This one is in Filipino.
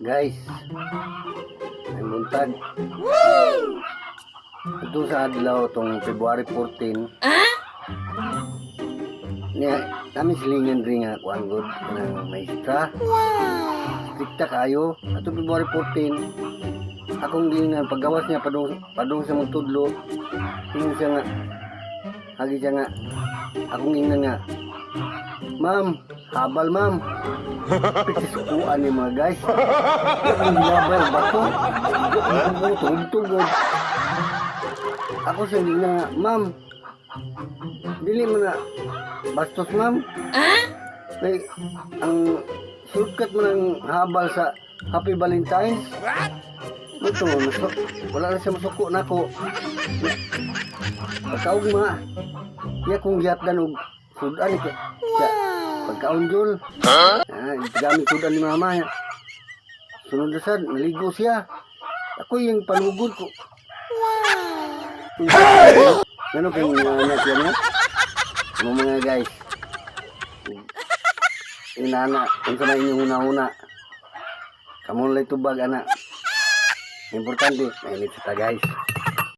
Guys, may buntag. Ito sa adlaw tong February 14. Niya, kami silingan rin nga kuan good ng maestra. Strikta kayo. Ato February 14. Akong gingan paggawas niya padung sa mong tudlo. Tingin siya nga. Hagi siya nga. Akong gingan nga. Ma'am, habal ma'am. Pitisukuan ni mga guys. Ang labay bato. Tugod-tugod. Ako siya gingan nga, ma'am. Dili mo na bastos ma'am. Kay ang shortcut mo ng habal sa Happy Valentine's. Ito, wala na siya masuko na ko. Pagkaugma, iya kong gihatdan og sudan ni siya. Pagkaunjol, gamit sudan ni mama. Sunod na sad, naligo siya. Ako yung panugod ko. Ano kung anak yan mo? Mga guys. Inana, kung sa inyong una-una. Kamu lang tubag, anak. Importante, mainit kita guys.